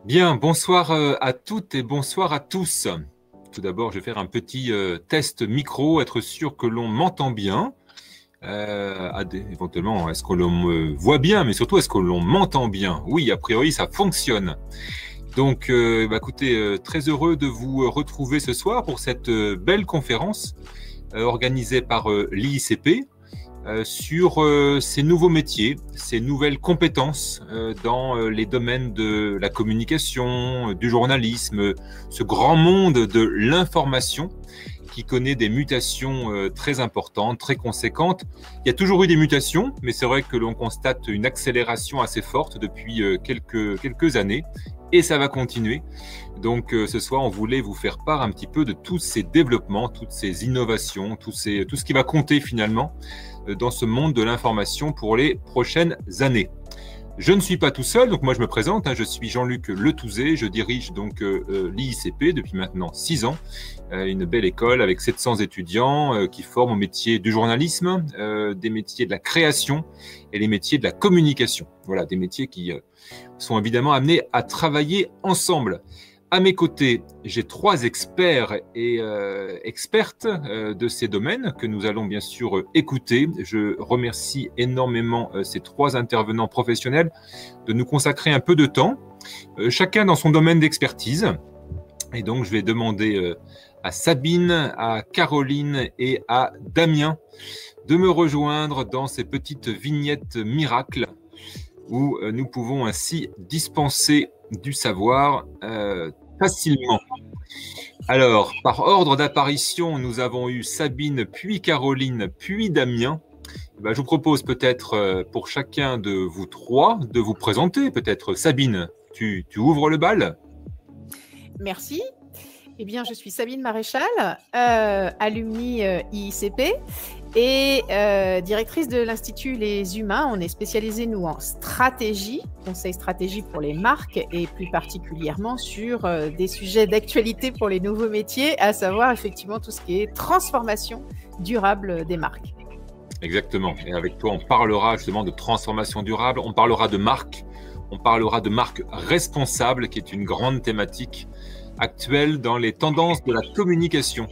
Bien, bonsoir à toutes et bonsoir à tous. Tout d'abord, je vais faire un petit test micro, être sûr que l'on m'entend bien. Éventuellement, est-ce que l'on me voit bien, mais surtout, est-ce que l'on m'entend bien? Oui, a priori, ça fonctionne. Donc, écoutez, très heureux de vous retrouver ce soir pour cette belle conférence organisée par l'IICP. Sur ces nouveaux métiers, ces nouvelles compétences dans les domaines de la communication, du journalisme, ce grand monde de l'information qui connaît des mutations très importantes, très conséquentes. Il y a toujours eu des mutations, mais c'est vrai que l'on constate une accélération assez forte depuis quelques années, et ça va continuer. Donc ce soir, on voulait vous faire part un petit peu de tous ces développements, toutes ces innovations, tout ce qui va compter finalement dans ce monde de l'information pour les prochaines années. Je ne suis pas tout seul, donc moi je me présente, je suis Jean-Luc Letouzé, je dirige donc l'IICP depuis maintenant 6 ans, une belle école avec 700 étudiants qui forment au métier du journalisme, des métiers de la création et les métiers de la communication. Voilà, des métiers qui sont évidemment amenés à travailler ensemble. À mes côtés, j'ai 3 experts et expertes de ces domaines que nous allons bien sûr écouter. Je remercie énormément ces 3 intervenants professionnels de nous consacrer un peu de temps, chacun dans son domaine d'expertise. Et donc, je vais demander à Sabine, à Caroline et à Damien de me rejoindre dans ces petites vignettes miracles où nous pouvons ainsi dispenser du savoir facilement. Alors, par ordre d'apparition, nous avons eu Sabine, puis Caroline, puis Damien. Je vous propose peut-être pour chacun de vous 3 de vous présenter. Peut-être Sabine, tu ouvres le bal. Merci. Eh bien, je suis Sabine Maréchal, alumni IICP et directrice de l'Institut Les Humains. On est spécialisés, nous, en stratégie, conseil stratégie pour les marques et plus particulièrement sur des sujets d'actualité pour les nouveaux métiers, à savoir effectivement tout ce qui est transformation durable des marques. Exactement. Et avec toi, on parlera justement de transformation durable, on parlera de marques, on parlera de marques responsables, qui est une grande thématique actuelle dans les tendances de la communication.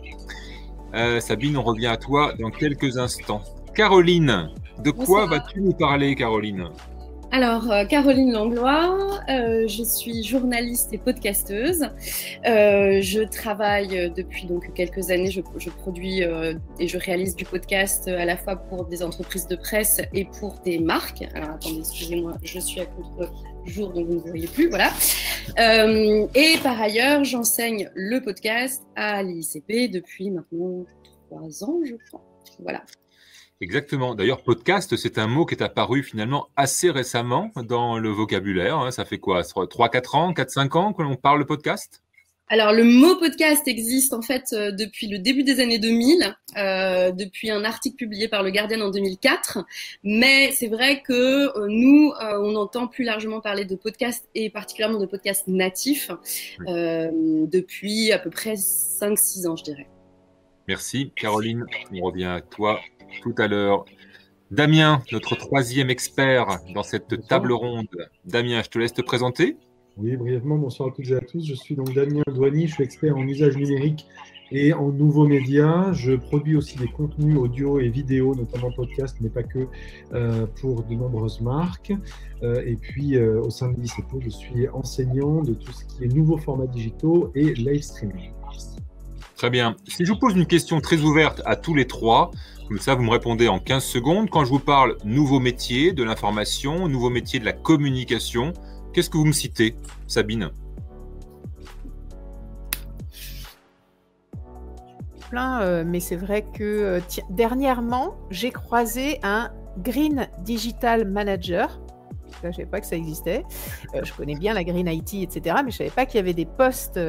Sabine, on revient à toi dans quelques instants. Caroline, de quoi vas-tu nous parler, Caroline ? Alors, Caroline Langlois, je suis journaliste et podcasteuse. Je travaille depuis donc quelques années, je produis et je réalise du podcast à la fois pour des entreprises de presse et pour des marques. Alors, attendez, excusez-moi, je suis à contre-jour, donc vous ne me voyez plus, voilà. Et par ailleurs, j'enseigne le podcast à l'IICP depuis maintenant 3 ans, je crois. Voilà. Exactement. D'ailleurs, podcast, c'est un mot qui est apparu finalement assez récemment dans le vocabulaire. Ça fait quoi, 3-4 ans, 4-5 ans que l'on parle de podcast ? Alors, le mot podcast existe en fait depuis le début des années 2000, depuis un article publié par Le Guardian en 2004. Mais c'est vrai que nous, on entend plus largement parler de podcast et particulièrement de podcast natifs depuis à peu près 5-6 ans, je dirais. Merci. Caroline, on revient à toi tout à l'heure. Damien, notre 3e expert dans cette table ronde. Damien, je te laisse te présenter. Oui, brièvement, bonsoir à toutes et à tous. Je suis donc Damien Douany, je suis expert en usage numérique et en nouveaux médias. Je produis aussi des contenus audio et vidéo, notamment podcast, mais pas que, pour de nombreuses marques. Et puis, au sein de l'IICP, je suis enseignant de tout ce qui est nouveaux formats digitaux et live streaming. Très bien. Si je vous pose une question très ouverte à tous les 3, comme ça vous me répondez en 15 secondes. Quand je vous parle nouveaux métiers de l'information, nouveaux métiers de la communication, qu'est-ce que vous me citez, Sabine ? Mais c'est vrai que dernièrement, j'ai croisé un Green Digital Manager. Je ne savais pas que ça existait. Je connais bien la Green IT, etc. Mais je ne savais pas qu'il y avait des postes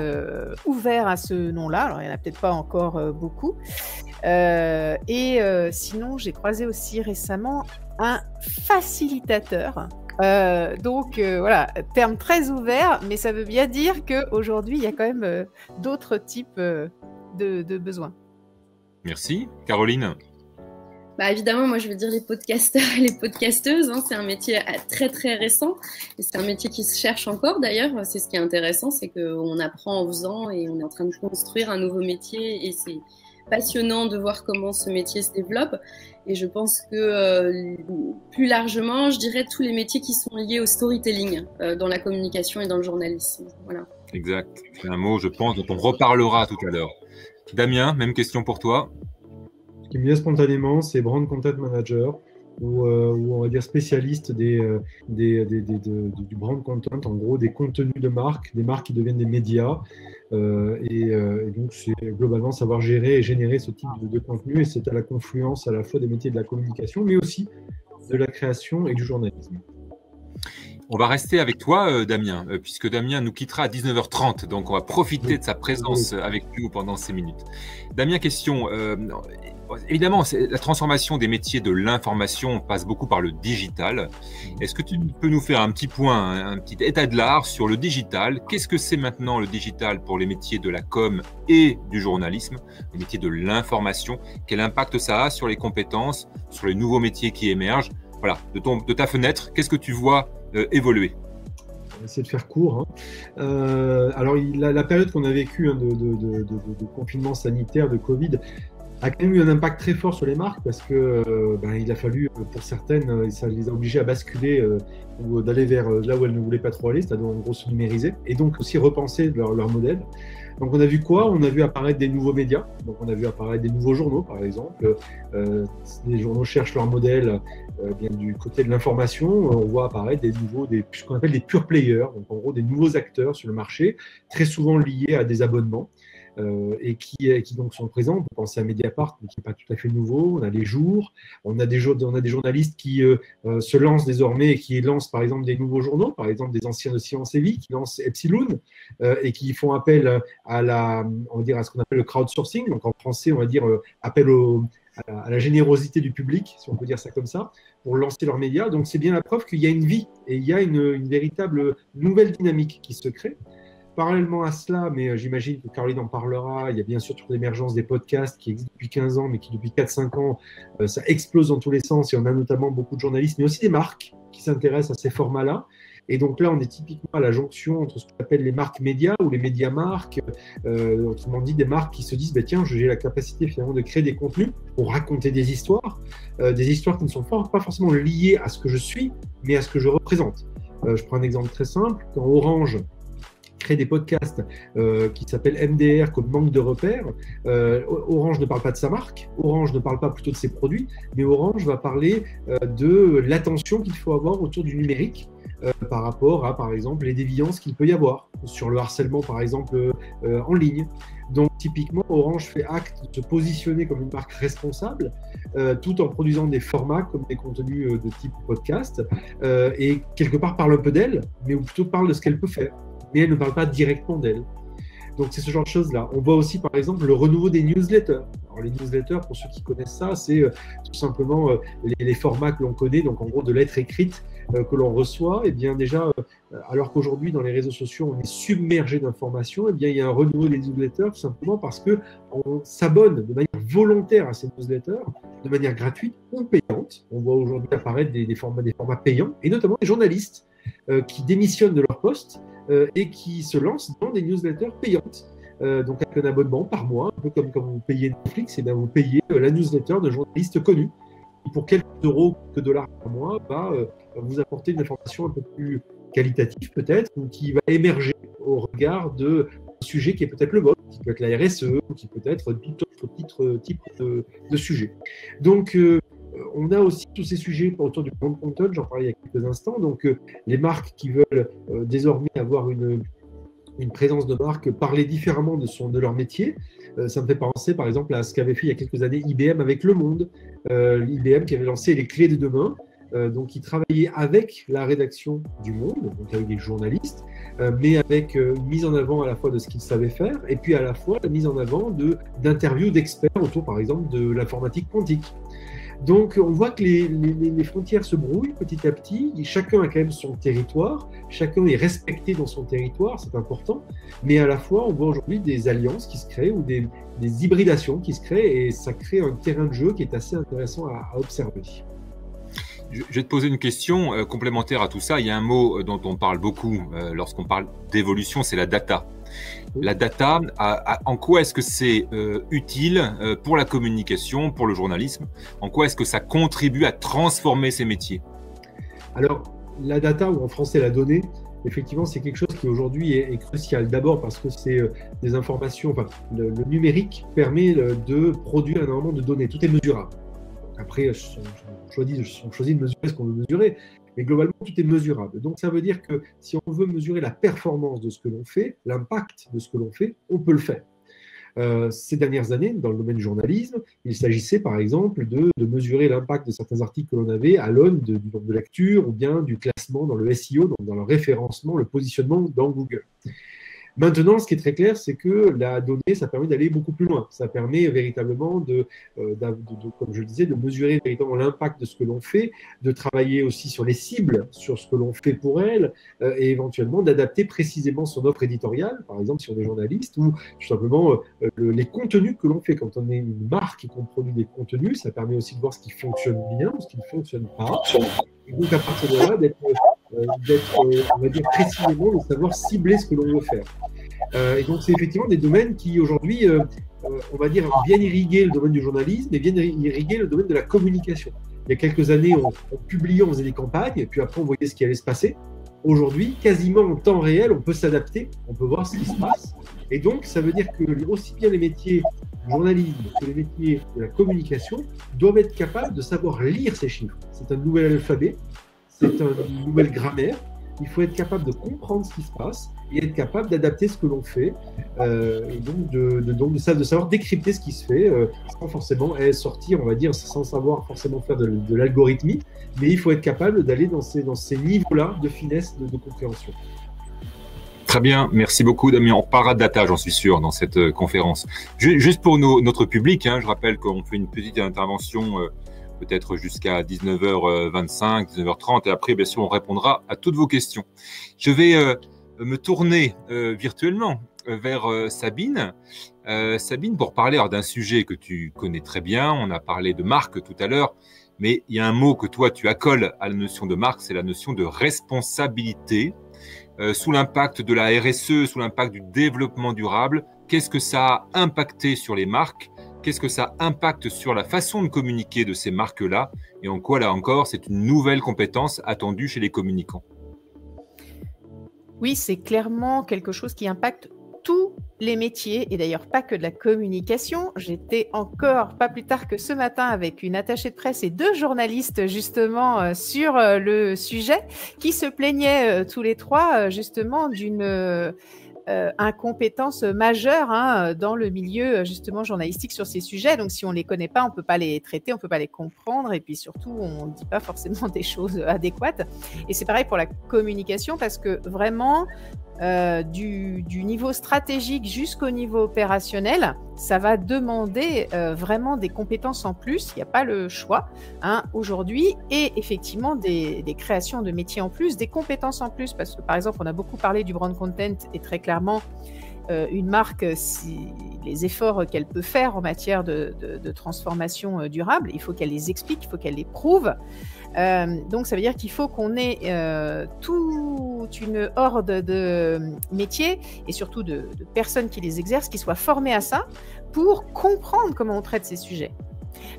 ouverts à ce nom-là. Alors, il n'y en a peut-être pas encore beaucoup. Sinon, j'ai croisé aussi récemment un facilitateur. Voilà, terme très ouvert, mais ça veut bien dire qu'aujourd'hui, il y a quand même d'autres types de besoins. Merci. Caroline ? Évidemment, moi je veux dire les podcasteurs et les podcasteuses, hein, c'est un métier très très récent et c'est un métier qui se cherche encore d'ailleurs. C'est ce qui est intéressant, c'est qu'on apprend en faisant et on est en train de construire un nouveau métier et c'est passionnant de voir comment ce métier se développe. Et je pense que plus largement, je dirais tous les métiers qui sont liés au storytelling dans la communication et dans le journalisme. Voilà. Exact, c'est un mot je pense dont on reparlera tout à l'heure. Damien, même question pour toi. Ce qui me vient spontanément, c'est Brand Content Manager, ou on va dire spécialiste du brand content, en gros des contenus de marque, des marques qui deviennent des médias. Et donc, c'est globalement savoir gérer et générer ce type de contenu. Et c'est à la confluence à la fois des métiers de la communication, mais aussi de la création et du journalisme. On va rester avec toi, Damien, puisque Damien nous quittera à 19h30. Donc, on va profiter de sa présence avec nous pendant ces minutes. Damien, question. Évidemment, la transformation des métiers de l'information passe beaucoup par le digital. Est-ce que tu peux nous faire un petit point, un petit état de l'art sur le digital? Qu'est-ce que c'est maintenant le digital pour les métiers de la com et du journalisme, les métiers de l'information? Quel impact ça a sur les compétences, sur les nouveaux métiers qui émergent? Voilà, de ta fenêtre, qu'est-ce que tu vois évoluer? On va essayer de faire court. Alors, la période qu'on a vécue de confinement sanitaire, de Covid, a quand même eu un impact très fort sur les marques parce que il a fallu, pour certaines, ça les a obligées à basculer ou d'aller vers là où elles ne voulaient pas trop aller, c'est-à-dire en gros se numériser, et donc aussi repenser leur modèle. Donc on a vu quoi? On a vu apparaître des nouveaux médias, donc on a vu apparaître des nouveaux journaux par exemple. Les journaux cherchent leur modèle bien du côté de l'information, on voit apparaître ce qu'on appelle des pure players, donc en gros des nouveaux acteurs sur le marché, très souvent liés à des abonnements. Et qui donc sont présents. On peut penser à Mediapart, mais qui n'est pas tout à fait nouveau. On a les jours, on a des journalistes qui se lancent désormais et qui lancent par exemple des nouveaux journaux, par exemple des anciens de Science et Vie, qui lancent Epsilon et qui font appel à ce qu'on appelle le crowdsourcing. Donc en français, on va dire appel à la générosité du public, si on peut dire ça comme ça, pour lancer leurs médias. Donc c'est bien la preuve qu'il y a une vie et il y a une véritable nouvelle dynamique qui se crée. Parallèlement à cela, mais j'imagine que Caroline en parlera, il y a bien sûr toute l'émergence des podcasts qui existent depuis 15 ans, mais qui depuis 4-5 ans, ça explose dans tous les sens. Et on a notamment beaucoup de journalistes, mais aussi des marques qui s'intéressent à ces formats-là. Et donc là, on est typiquement à la jonction entre ce qu'on appelle les marques médias ou les médias marques, autrement dit des marques qui se disent tiens, j'ai la capacité finalement de créer des contenus pour raconter des histoires qui ne sont pas forcément liées à ce que je suis, mais à ce que je représente. Je prends un exemple très simple. Quand Orange crée des podcasts qui s'appellent MDR, comme manque de repères. Orange ne parle pas de sa marque, Orange ne parle pas plutôt de ses produits, mais Orange va parler de l'attention qu'il faut avoir autour du numérique par rapport à, par exemple, les déviances qu'il peut y avoir sur le harcèlement, par exemple, en ligne. Donc, typiquement, Orange fait acte de se positionner comme une marque responsable, tout en produisant des formats comme des contenus de type podcast, et quelque part parle un peu d'elle, mais plutôt parle de ce qu'elle peut faire. Mais elle ne parle pas directement d'elle. Donc, c'est ce genre de choses-là. On voit aussi, par exemple, le renouveau des newsletters. Alors, les newsletters, pour ceux qui connaissent ça, c'est tout simplement les formats que l'on connaît, donc en gros de lettres écrites que l'on reçoit. Et bien déjà, alors qu'aujourd'hui, dans les réseaux sociaux, on est submergé d'informations, et bien il y a un renouveau des newsletters, tout simplement parce qu'on s'abonne de manière volontaire à ces newsletters, de manière gratuite ou payante. On voit aujourd'hui apparaître des formats payants, et notamment des journalistes qui démissionnent de leur poste et qui se lancent dans des newsletters payantes. Donc avec un abonnement par mois, un peu comme quand vous payez Netflix, et bien vous payez la newsletter de journalistes connus qui, pour quelques euros, quelques dollars par mois, va vous apporter une information un peu plus qualitative peut-être, ou qui va émerger au regard d'un sujet qui est peut-être le vôtre, qui peut être la RSE, ou qui peut être tout autre type de sujet. Donc on a aussi tous ces sujets autour du brand content, j'en parlais il y a quelques instants. Donc, les marques qui veulent désormais avoir une présence de marque, parler différemment de leur métier. Ça me fait penser, par exemple, à ce qu'avait fait il y a quelques années IBM avec Le Monde. IBM qui avait lancé les clés de demain. Donc, qui travaillait avec la rédaction du Monde, donc avec des journalistes, mais avec une mise en avant à la fois de ce qu'ils savaient faire, et puis à la fois la mise en avant d'interviews d'experts autour, par exemple, de l'informatique quantique. Donc, on voit que les frontières se brouillent petit à petit. Chacun a quand même son territoire. Chacun est respecté dans son territoire, c'est important. Mais à la fois, on voit aujourd'hui des alliances qui se créent ou des hybridations qui se créent. Et ça crée un terrain de jeu qui est assez intéressant à observer. Je vais te poser une question complémentaire à tout ça. Il y a un mot dont on parle beaucoup lorsqu'on parle d'évolution, c'est la data. La data, en quoi est-ce que c'est utile pour la communication, pour le journalisme? En quoi est-ce que ça contribue à transformer ces métiers? Alors, la data, ou en français la donnée, effectivement, c'est quelque chose qui aujourd'hui est crucial. D'abord parce que c'est des informations, enfin, le numérique permet de produire énormément de données. Tout est mesurable. Après, on choisit de mesurer ce qu'on veut mesurer, mais globalement, tout est mesurable. Donc, ça veut dire que si on veut mesurer la performance de ce que l'on fait, l'impact de ce que l'on fait, on peut le faire. Ces dernières années, dans le domaine du journalisme, il s'agissait par exemple de mesurer l'impact de certains articles que l'on avait à l'aune du nombre de lectures ou bien du classement dans le SEO, donc dans le référencement, le positionnement dans Google. Maintenant, ce qui est très clair, c'est que la donnée, ça permet d'aller beaucoup plus loin. Ça permet véritablement comme je le disais, de mesurer véritablement l'impact de ce que l'on fait, de travailler aussi sur les cibles, sur ce que l'on fait pour elles, et éventuellement d'adapter précisément son offre éditoriale, par exemple si on est journaliste, ou tout simplement les contenus que l'on fait. Quand on est une marque et qu'on produit des contenus, ça permet aussi de voir ce qui fonctionne bien ou ce qui ne fonctionne pas. Et donc à partir de là, on va dire précisément, de savoir cibler ce que l'on veut faire. Et donc c'est effectivement des domaines qui aujourd'hui, on va dire, viennent irriguer le domaine du journalisme et viennent irriguer le domaine de la communication. Il y a quelques années, on publiait, on faisait des campagnes, et puis après on voyait ce qui allait se passer. Aujourd'hui, quasiment en temps réel, on peut s'adapter, on peut voir ce qui se passe. Et donc, ça veut dire que aussi bien les métiers du journalisme que les métiers de la communication doivent être capables de savoir lire ces chiffres. C'est un nouvel alphabet, c'est une nouvelle grammaire. Il faut être capable de comprendre ce qui se passe et être capable d'adapter ce que l'on fait et donc de savoir décrypter ce qui se fait sans forcément sortir, on va dire, sans savoir forcément faire de l'algorithmie, mais il faut être capable d'aller dans ces niveaux-là de finesse, de compréhension. Très bien, merci beaucoup Damien. On parlera de data, j'en suis sûr, dans cette conférence. Juste pour notre public, je rappelle qu'on fait une petite intervention peut-être jusqu'à 19h25, 19h30, et après, bien sûr, on répondra à toutes vos questions. Je vais me tourner virtuellement vers Sabine. Sabine, pour parler d'un sujet que tu connais très bien, on a parlé de marque tout à l'heure, mais il y a un mot que toi, tu accoles à la notion de marque, c'est la notion de responsabilité. Sous l'impact de la RSE, sous l'impact du développement durable, qu'est-ce que ça a impacté sur les marques? Qu'est-ce que ça impacte sur la façon de communiquer de ces marques-là? Et en quoi, là encore, c'est une nouvelle compétence attendue chez les communicants? Oui, c'est clairement quelque chose qui impacte tous les métiers, et d'ailleurs pas que de la communication. J'étais encore, pas plus tard que ce matin, avec une attachée de presse et 2 journalistes justement sur le sujet, qui se plaignaient tous les 3 justement d'une incompétence majeure dans le milieu justement journalistique sur ces sujets. Donc si on les connaît pas, on peut pas les traiter, on peut pas les comprendre, et puis surtout on dit pas forcément des choses adéquates. Et c'est pareil pour la communication, parce que vraiment du niveau stratégique jusqu'au niveau opérationnel, ça va demander vraiment des compétences en plus. Il n'y a pas le choix aujourd'hui, et effectivement des créations de métiers en plus, des compétences en plus, parce que par exemple on a beaucoup parlé du brand content, et très clairement une marque, les efforts qu'elle peut faire en matière de transformation durable, il faut qu'elle les explique, il faut qu'elle les prouve. Donc ça veut dire qu'il faut qu'on ait toute une horde de métiers et surtout de personnes qui les exercent, qui soient formées à ça pour comprendre comment on traite ces sujets.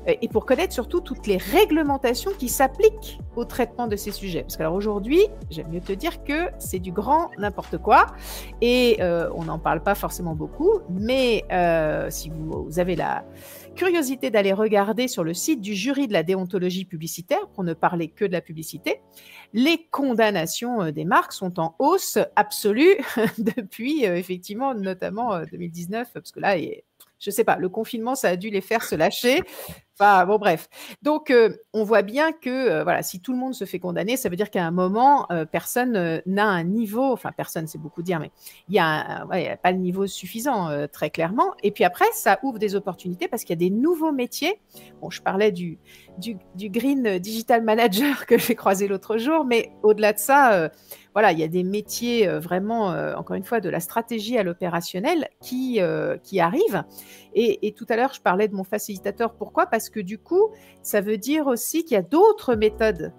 Et pour connaître surtout toutes les réglementations qui s'appliquent au traitement de ces sujets. Parce qu'aujourd'hui, j'aime mieux te dire que c'est du grand n'importe quoi, et on n'en parle pas forcément beaucoup, mais si vous avez la curiosité d'aller regarder sur le site du jury de la déontologie publicitaire, pour ne parler que de la publicité, les condamnations des marques sont en hausse absolue depuis effectivement notamment 2019, parce que là, je ne sais pas, le confinement, ça a dû les faire se lâcher. Enfin, bon, bref. Donc, on voit bien que voilà, si tout le monde se fait condamner, ça veut dire qu'à un moment, personne n'a un niveau, enfin, personne, c'est beaucoup dire, mais il y a pas le niveau suffisant, très clairement. Et puis après, ça ouvre des opportunités parce qu'il y a des nouveaux métiers. Bon, je parlais du Green Digital Manager que j'ai croisé l'autre jour, mais au-delà de ça, voilà, il y a des métiers vraiment, encore une fois, de la stratégie à l'opérationnel qui arrivent. Et tout à l'heure, je parlais de mon facilitateur. Pourquoi ? Parce que du coup, ça veut dire aussi qu'il y a d'autres méthodes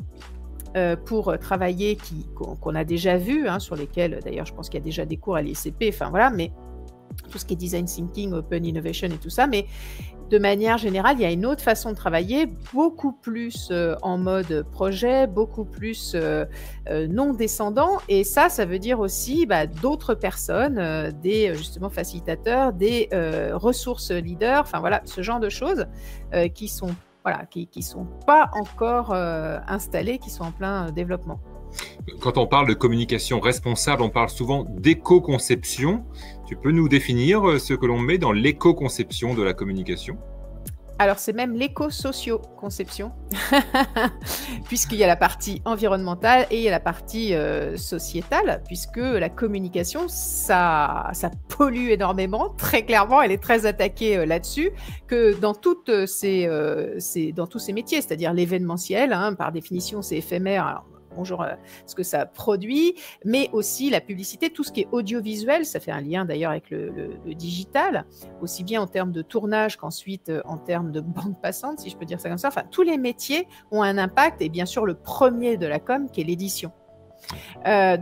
pour travailler qu'on a déjà vues, hein, sur lesquelles, d'ailleurs, je pense qu'il y a déjà des cours à l'ICP, enfin voilà, mais tout ce qui est design thinking, open innovation et tout ça, mais de manière générale, il y a une autre façon de travailler, beaucoup plus en mode projet, beaucoup plus non descendant. Et ça veut dire aussi d'autres personnes, des justement facilitateurs, des ressources leaders, enfin voilà, ce genre de choses qui sont pas encore installées, qui sont en plein développement. Quand on parle de communication responsable, on parle souvent d'éco-conception. Tu peux nous définir ce que l'on met dans l'éco-conception de la communication ? Alors, c'est même l'éco-socio-conception, puisqu'il y a la partie environnementale et il y a la partie sociétale, puisque la communication, ça pollue énormément. Très clairement, elle est très attaquée là-dessus, que dans tous ces métiers, c'est-à-dire l'événementiel, hein, par définition, c'est éphémère. Alors, bonjour ce que ça produit, mais aussi la publicité, tout ce qui est audiovisuel, ça fait un lien d'ailleurs avec le digital, aussi bien en termes de tournage qu'ensuite en termes de bande passante, si je peux dire ça comme ça. Enfin, tous les métiers ont un impact, et bien sûr le premier de la com qui est l'édition.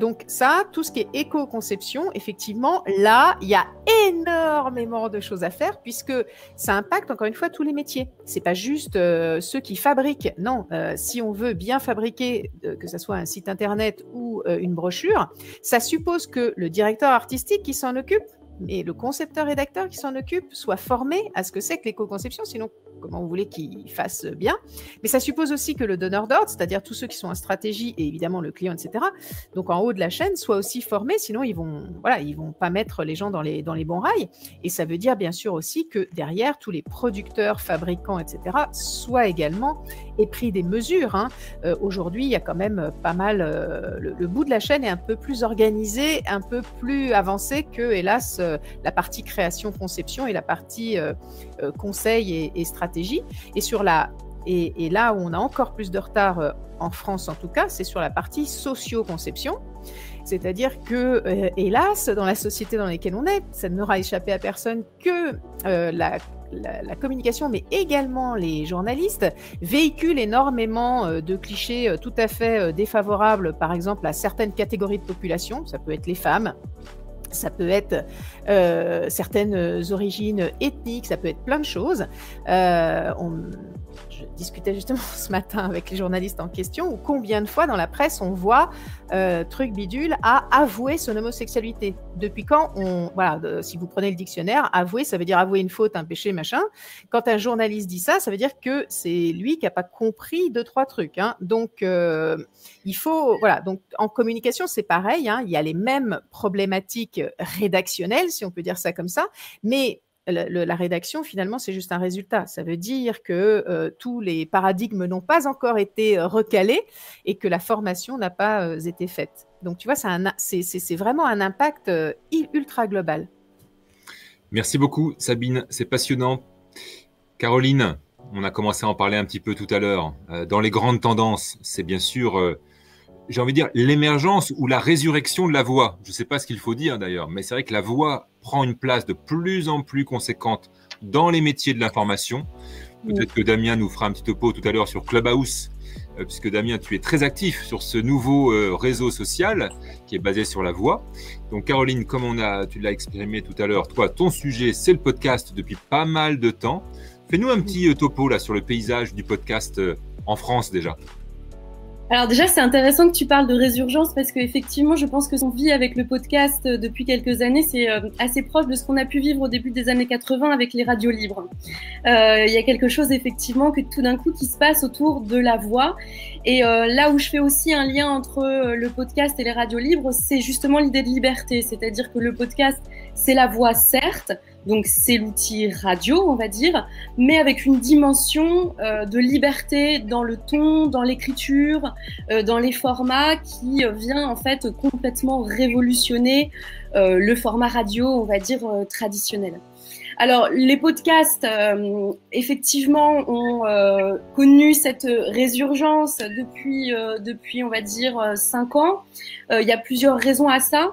Donc ça, tout ce qui est éco-conception, effectivement, là, il y a énormément de choses à faire puisque ça impacte encore une fois tous les métiers. C'est pas juste ceux qui fabriquent. Non, si on veut bien fabriquer, que ce soit un site internet ou une brochure, ça suppose que le directeur artistique qui s'en occupe et le concepteur-rédacteur qui s'en occupe soit formé à ce que c'est que l'éco-conception, sinon comment vous voulez qu'il fasse bien. Mais ça suppose aussi que le donneur d'ordre, c'est-à-dire tous ceux qui sont en stratégie et évidemment le client, etc., donc en haut de la chaîne, soient aussi formés, sinon ils vont pas mettre les gens dans les bons rails. Et ça veut dire bien sûr aussi que derrière, tous les producteurs, fabricants, etc., soient également épris des mesures. Hein. Aujourd'hui, il y a quand même pas mal, le bout de la chaîne est un peu plus organisé, un peu plus avancé que, hélas, la partie création-conception et la partie conseil et stratégie. Et là où on a encore plus de retard en France en tout cas, c'est sur la partie socio-conception. C'est-à-dire que, hélas, dans la société dans laquelle on est, ça n'aura échappé à personne que la communication, mais également les journalistes, véhiculent énormément de clichés tout à fait défavorables, par exemple, à certaines catégories de population. Ça peut être les femmes, ça peut être certaines origines ethniques, ça peut être plein de choses. Je discutais justement ce matin avec les journalistes en question, où combien de fois dans la presse on voit truc bidule à avouer son homosexualité. Depuis quand si vous prenez le dictionnaire, avouer, ça veut dire avouer une faute, un péché, machin. Quand un journaliste dit ça, ça veut dire que c'est lui qui n'a pas compris 2-3 trucs. Hein. Donc, il faut... Voilà, donc en communication, c'est pareil. Hein. Il y a les mêmes problématiques rédactionnelles, si on peut dire ça comme ça, mais la rédaction, finalement, c'est juste un résultat. Ça veut dire que tous les paradigmes n'ont pas encore été recalés et que la formation n'a pas été faite. Donc, tu vois, c'est vraiment un impact ultra global. Merci beaucoup, Sabine. C'est passionnant. Caroline, on a commencé à en parler un petit peu tout à l'heure. Dans les grandes tendances, c'est bien sûr... j'ai envie de dire l'émergence ou la résurrection de la voix. Je ne sais pas ce qu'il faut dire d'ailleurs, mais c'est vrai que la voix prend une place de plus en plus conséquente dans les métiers de l'information. Peut-être que Damien nous fera un petit topo tout à l'heure sur Clubhouse, puisque Damien, tu es très actif sur ce nouveau réseau social qui est basé sur la voix. Donc Caroline, comme tu l'as exprimé tout à l'heure, toi, ton sujet, c'est le podcast depuis pas mal de temps. Fais-nous un petit topo là sur le paysage du podcast en France déjà. Alors déjà, c'est intéressant que tu parles de résurgence parce qu'effectivement, je pense que ce qu'on vit avec le podcast depuis quelques années, c'est assez proche de ce qu'on a pu vivre au début des années 80 avec les radios libres. Il y a quelque chose effectivement que tout d'un coup qui se passe autour de la voix. Et là où je fais aussi un lien entre le podcast et les radios libres, c'est justement l'idée de liberté. C'est-à-dire que le podcast, c'est la voix certes, Donc c'est l'outil radio, on va dire, mais avec une dimension de liberté dans le ton, dans l'écriture, dans les formats qui vient en fait complètement révolutionner le format radio, on va dire, traditionnel. Alors, les podcasts, effectivement, ont connu cette résurgence depuis, on va dire, 5 ans. Il y a plusieurs raisons à ça.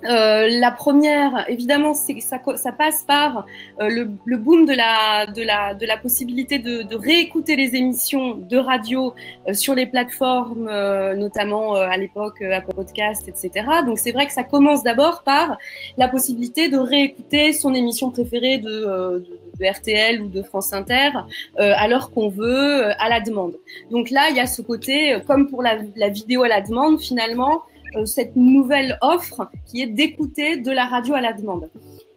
La première, évidemment, c'est que ça passe par le boom de la possibilité de réécouter les émissions de radio sur les plateformes, notamment à l'époque Apple Podcast, etc. Donc c'est vrai que ça commence d'abord par la possibilité de réécouter son émission préférée de RTL ou de France Inter à l'heure qu'on veut, à la demande. Donc là, il y a ce côté, comme pour la vidéo à la demande, finalement, cette nouvelle offre qui est d'écouter de la radio à la demande.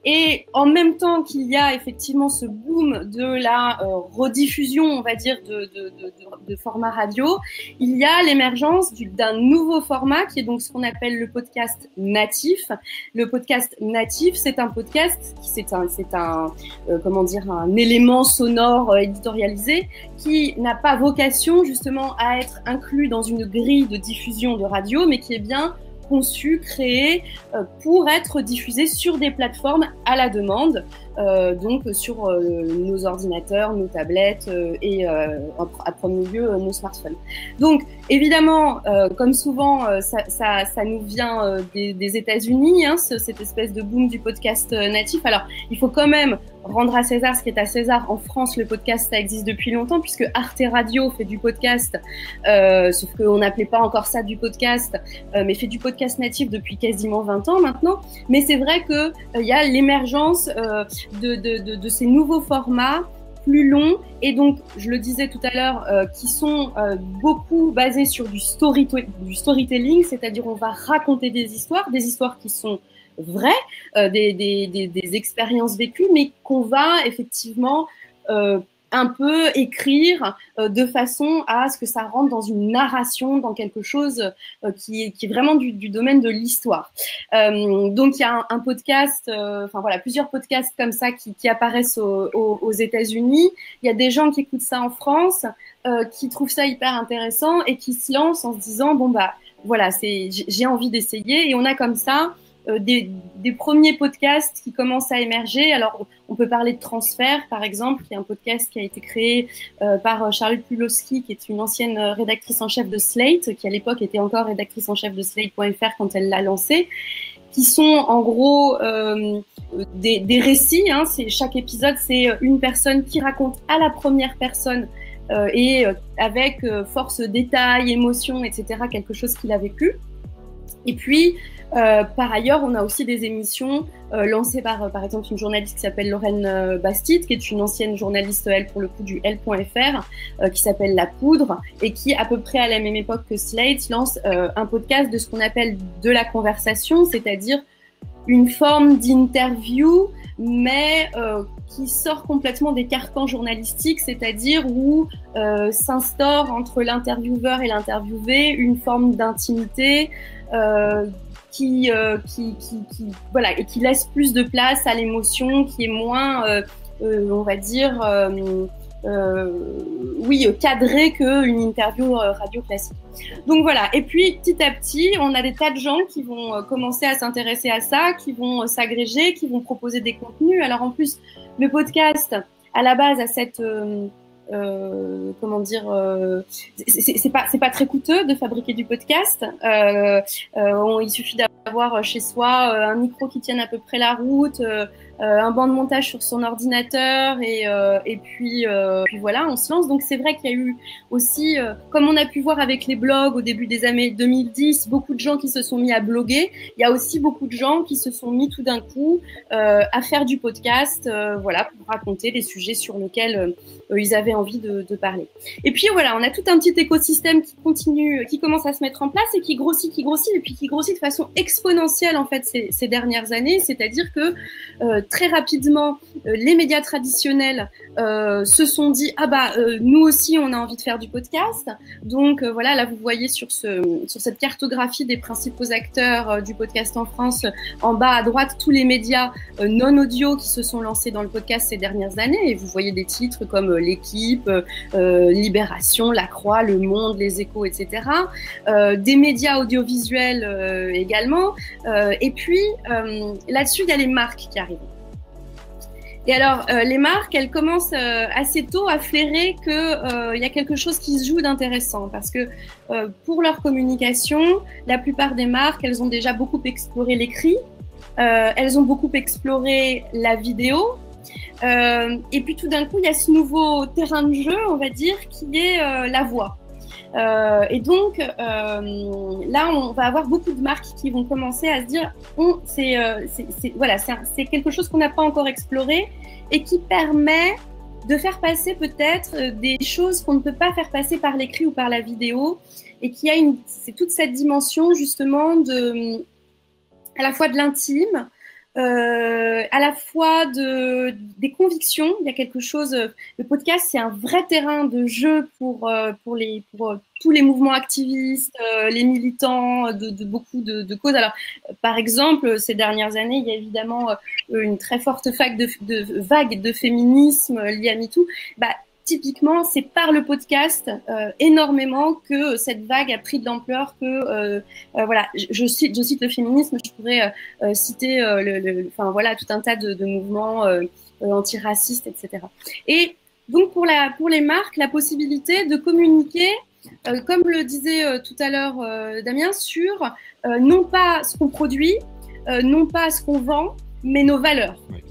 Et en même temps qu'il y a effectivement ce boom de la rediffusion, on va dire, de format radio, il y a l'émergence d'un nouveau format qui est donc ce qu'on appelle le podcast natif. Le podcast natif, c'est un podcast, c'est un élément sonore éditorialisé qui n'a pas vocation justement à être inclus dans une grille de diffusion de radio, mais qui est bien conçu, créé pour être diffusé sur des plateformes à la demande, donc sur nos ordinateurs, nos tablettes et à premier lieu nos smartphones. Donc évidemment, comme souvent, ça nous vient des États-Unis, hein, cette espèce de boom du podcast natif. Alors il faut quand même rendre à César ce qui est à César. En France, le podcast, ça existe depuis longtemps, puisque Arte Radio fait du podcast, sauf qu'on n'appelait pas encore ça du podcast, mais fait du podcast natif depuis quasiment 20 ans maintenant. Mais c'est vrai qu'il y a l'émergence de ces nouveaux formats plus longs, et donc, je le disais tout à l'heure, qui sont beaucoup basés sur du storytelling, c'est-à-dire on va raconter des histoires qui sont vraies, des expériences vécues, mais qu'on va effectivement un peu écrire de façon à ce que ça rentre dans une narration, dans quelque chose qui est vraiment du domaine de l'histoire. Donc il y a un podcast, plusieurs podcasts comme ça qui apparaissent aux États-Unis. Il y a des gens qui écoutent ça en France, qui trouvent ça hyper intéressant et qui se lancent en se disant j'ai envie d'essayer. Et on a comme ça des premiers podcasts qui commencent à émerger. Alors, on peut parler de Transfert, par exemple, qui est un podcast qui a été créé par Charlotte Pulowski, qui est une ancienne rédactrice en chef de Slate, qui à l'époque était encore rédactrice en chef de Slate.fr quand elle l'a lancé, qui sont en gros des récits. Hein, chaque épisode, c'est une personne qui raconte à la première personne et avec force, détail, émotion, etc., quelque chose qu'il a vécu. Et puis, par ailleurs, on a aussi des émissions lancées par exemple, une journaliste qui s'appelle Lorraine Bastide, qui est une ancienne journaliste, elle, pour le coup, du L.fr, qui s'appelle La Poudre, et qui, à peu près à la même époque que Slate, lance un podcast de ce qu'on appelle de la conversation, c'est-à-dire une forme d'interview, mais qui sort complètement des carcans journalistiques, c'est-à-dire où s'instaure entre l'intervieweur et l'interviewé une forme d'intimité, qui laisse plus de place à l'émotion, qui est moins, on va dire, cadrée qu'une interview radio classique. Donc voilà, et puis petit à petit, on a des tas de gens qui vont commencer à s'intéresser à ça, qui vont s'agréger, qui vont proposer des contenus. Alors en plus, le podcast, à la base, a cette... c'est pas très coûteux de fabriquer du podcast. Il suffit d'avoir chez soi un micro qui tienne à peu près la route, un banc de montage sur son ordinateur et puis voilà, on se lance. Donc c'est vrai qu'il y a eu aussi, comme on a pu voir avec les blogs au début des années 2010, beaucoup de gens qui se sont mis à bloguer. Il y a aussi beaucoup de gens qui se sont mis tout d'un coup à faire du podcast, pour raconter des sujets sur lesquels ils avaient envie de parler. Et puis voilà, on a tout un petit écosystème qui commence à se mettre en place et qui grossit, et puis qui grossit de façon exponentielle en fait ces dernières années. C'est-à-dire que très rapidement, les médias traditionnels se sont dit nous aussi on a envie de faire du podcast. Donc voilà, là vous voyez sur cette cartographie des principaux acteurs du podcast en France, en bas à droite tous les médias non audio qui se sont lancés dans le podcast ces dernières années. Et vous voyez des titres comme L'Équipe, Libération, La Croix, Le Monde, Les Échos, etc. Des médias audiovisuels également. Et puis là-dessus, il y a les marques qui arrivent. Et alors, les marques, elles commencent assez tôt à flairer qu'il y a quelque chose qui se joue d'intéressant. Parce que pour leur communication, la plupart des marques, elles ont déjà beaucoup exploré l'écrit, elles ont beaucoup exploré la vidéo. Et puis tout d'un coup, il y a ce nouveau terrain de jeu, on va dire, qui est la voix. Et donc, là, on va avoir beaucoup de marques qui vont commencer à se dire c'est quelque chose qu'on n'a pas encore exploré et qui permet de faire passer peut-être des choses qu'on ne peut pas faire passer par l'écrit ou par la vidéo, et qui a c'est toute cette dimension justement à la fois de l'intime, à la fois des convictions. Il y a quelque chose. Le podcast, c'est un vrai terrain de jeu pour tous les mouvements activistes, les militants de beaucoup de causes. Alors, par exemple, ces dernières années, il y a évidemment une très forte vague de féminisme liée à MeToo. Typiquement, c'est par le podcast énormément que cette vague a pris de l'ampleur. Voilà, je cite le féminisme, je pourrais citer tout un tas de mouvements antiracistes, etc. Et donc pour les marques, la possibilité de communiquer, comme le disait tout à l'heure Damien, sur non pas ce qu'on produit, non pas ce qu'on vend, mais nos valeurs. Oui.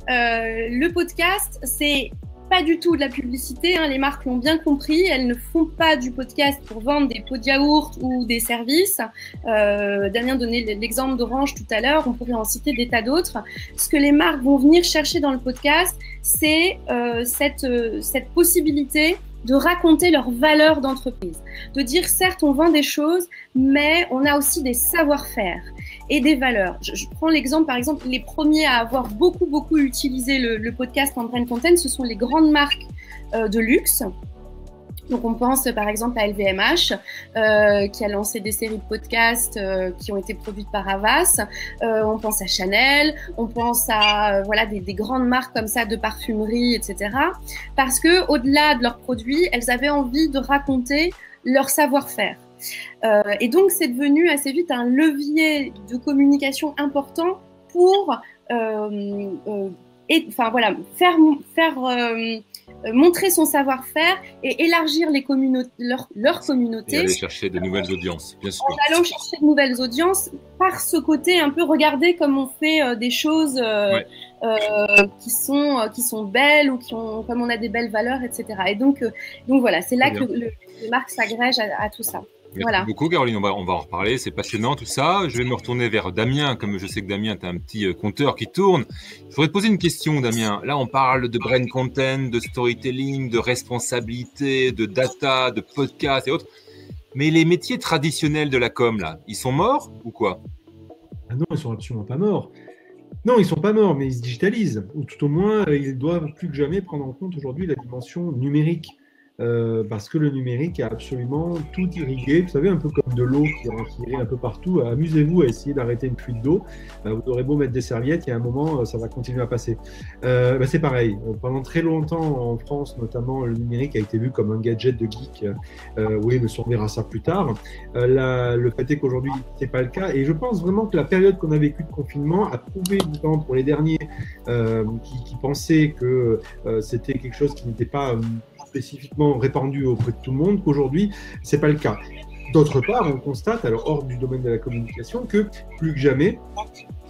Le podcast, c'est pas du tout de la publicité, hein, les marques l'ont bien compris, elles ne font pas du podcast pour vendre des pots de yaourt ou des services. Damien donnait l'exemple d'Orange tout à l'heure, on pourrait en citer des tas d'autres. Ce que les marques vont venir chercher dans le podcast, c'est cette possibilité de raconter leurs valeurs d'entreprise, de dire certes on vend des choses, mais on a aussi des savoir-faire et des valeurs. Je prends l'exemple, par exemple, les premiers à avoir beaucoup utilisé le podcast en brand content, ce sont les grandes marques de luxe. Donc on pense par exemple à LVMH qui a lancé des séries de podcasts qui ont été produites par Havas. On pense à Chanel, on pense à des grandes marques comme ça de parfumerie, etc. Parce que au-delà de leurs produits, elles avaient envie de raconter leur savoir-faire. Et donc c'est devenu assez vite un levier de communication important pour montrer son savoir-faire et élargir leur communauté. Et aller chercher de nouvelles audiences, bien sûr. En allant chercher de nouvelles audiences par ce côté un peu regarder comme on fait des choses qui sont belles ou comme on a des belles valeurs, etc. Et donc voilà, c'est là que les marques s'agrègent à tout ça. Merci beaucoup, Caroline. On va en reparler. C'est passionnant tout ça. Je vais me retourner vers Damien, comme je sais que Damien, tu as un petit compteur qui tourne. Je voudrais te poser une question, Damien. Là, on parle de brand content, de storytelling, de responsabilité, de data, de podcast et autres. Mais les métiers traditionnels de la com, là, ils sont morts ou quoi? Ah non, ils sont absolument pas morts. Non, ils sont pas morts, mais ils se digitalisent. Ou tout au moins, ils doivent plus que jamais prendre en compte aujourd'hui la dimension numérique. Parce que le numérique a absolument tout irrigué, vous savez, un peu comme de l'eau qui irrigue un peu partout. Amusez-vous à essayer d'arrêter une fuite d'eau. Vous aurez beau mettre des serviettes, il y a un moment, ça va continuer à passer. C'est pareil. Pendant très longtemps, en France notamment, le numérique a été vu comme un gadget de geek. Oui, mais on verra ça plus tard. Le fait est qu'aujourd'hui, c'est pas le cas. Et je pense vraiment que la période qu'on a vécue de confinement a prouvé, notamment pour les derniers qui pensaient que c'était quelque chose qui n'était pas spécifiquement répandu auprès de tout le monde, qu'aujourd'hui, ce n'est pas le cas. D'autre part, on constate, alors hors du domaine de la communication, que plus que jamais,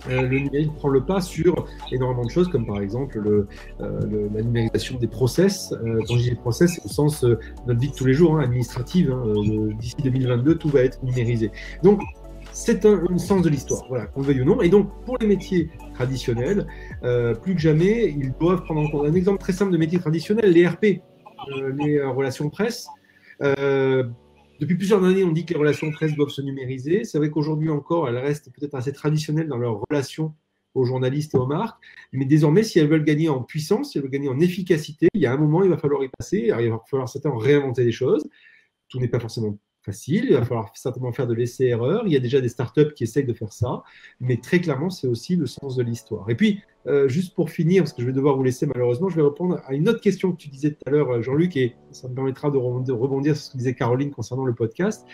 le numérique prend le pas sur énormément de choses, comme par exemple la numérisation des process. Quand je dis des process, c'est au sens de notre vie de tous les jours, administrative. D'ici 2022, tout va être numérisé. Donc, c'est un sens de l'histoire, voilà, qu'on le veuille ou non. Et donc, pour les métiers traditionnels, plus que jamais, ils doivent prendre en compte. Un exemple très simple de métier traditionnel, les RP. Les relations presse. Depuis plusieurs années, on dit que les relations presse doivent se numériser. C'est vrai qu'aujourd'hui encore, elles restent peut-être assez traditionnelles dans leurs relations aux journalistes et aux marques. Mais désormais, si elles veulent gagner en puissance, si elles veulent gagner en efficacité, il y a un moment, il va falloir y passer. Alors, il va falloir certainement réinventer des choses. Tout n'est pas forcément facile. Il va falloir certainement faire de l'essai-erreur. Il y a déjà des startups qui essayent de faire ça. Mais très clairement, c'est aussi le sens de l'histoire. Et puis, juste pour finir, parce que je vais devoir vous laisser malheureusement, je vais répondre à une autre question que tu disais tout à l'heure, Jean-Luc, et ça me permettra de rebondir sur ce que disait Caroline concernant le podcast.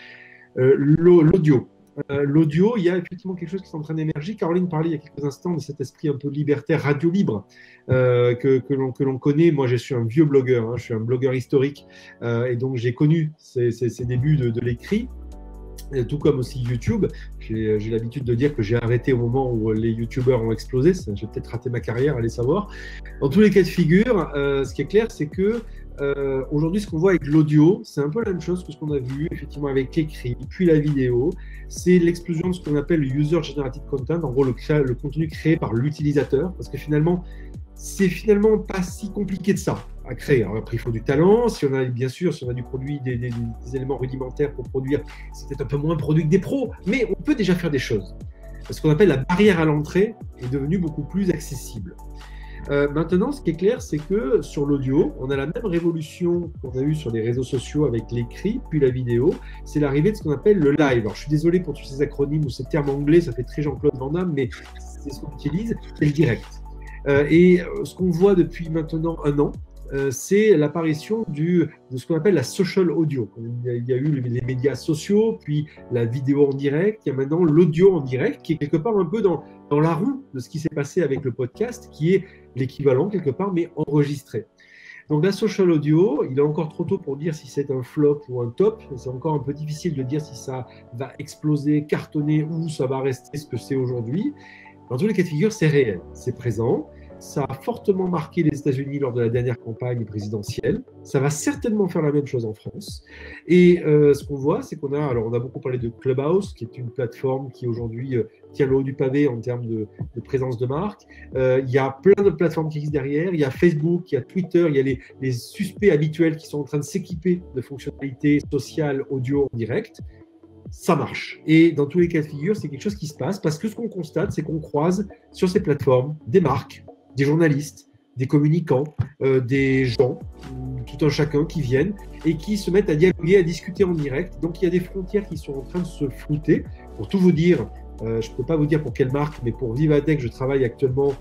L'audio. L'audio, il y a effectivement quelque chose qui est en train d'émerger. Caroline parlait il y a quelques instants de cet esprit un peu libertaire, radio libre, que l'on connaît. Moi, je suis un vieux blogueur, hein, je suis un blogueur historique, et donc j'ai connu ces débuts de l'écrit. Tout comme aussi YouTube. J'ai l'habitude de dire que j'ai arrêté au moment où les YouTubeurs ont explosé. J'ai peut-être raté ma carrière, allez savoir. Dans tous les cas de figure, ce qui est clair, c'est que aujourd'hui, ce qu'on voit avec l'audio, c'est un peu la même chose que ce qu'on a vu effectivement avec l'écrit, puis la vidéo. C'est l'explosion de ce qu'on appelle le user-generated content, en gros le contenu créé par l'utilisateur, parce que finalement, c'est finalement pas si compliqué de ça à créer. Alors après, il faut du talent. Si on a, bien sûr, si on a du produit, des éléments rudimentaires pour produire, c'est peut-être un peu moins produit que des pros, mais on peut déjà faire des choses. Ce qu'on appelle la barrière à l'entrée est devenue beaucoup plus accessible. Maintenant, ce qui est clair, c'est que sur l'audio, on a la même révolution qu'on a eue sur les réseaux sociaux avec l'écrit, puis la vidéo. C'est l'arrivée de ce qu'on appelle le live. Alors, je suis désolé pour tous ces acronymes ou ces termes anglais, ça fait très Jean-Claude Van Damme, mais c'est ce qu'on utilise, c'est le direct. Et ce qu'on voit depuis maintenant 1 an, c'est l'apparition de ce qu'on appelle la social audio. Il y a eu les médias sociaux, puis la vidéo en direct, il y a maintenant l'audio en direct, qui est quelque part un peu dans la roue de ce qui s'est passé avec le podcast, qui est l'équivalent quelque part, mais enregistré. Donc la social audio, il est encore trop tôt pour dire si c'est un flop ou un top. C'est encore un peu difficile de dire si ça va exploser, cartonner ou ça va rester ce que c'est aujourd'hui. Dans tous les cas de figure, c'est réel, c'est présent. Ça a fortement marqué les États-Unis lors de la dernière campagne présidentielle. Ça va certainement faire la même chose en France. Et ce qu'on voit, c'est qu'on a beaucoup parlé de Clubhouse, qui est une plateforme qui aujourd'hui tient le haut du pavé en termes de présence de marque. Il y a plein de plateformes qui existent derrière. Il y a Facebook, il y a Twitter, il y a les suspects habituels qui sont en train de s'équiper de fonctionnalités sociales, audio en direct. Ça marche. Et dans tous les cas de figure, c'est quelque chose qui se passe parce que ce qu'on constate, c'est qu'on croise sur ces plateformes des marques, des journalistes, des communicants, des gens, tout un chacun qui viennent et qui se mettent à dialoguer, à discuter en direct. Donc il y a des frontières qui sont en train de se flouter. Pour tout vous dire, je ne peux pas vous dire pour quelle marque, mais pour Vivatech, je travaille actuellement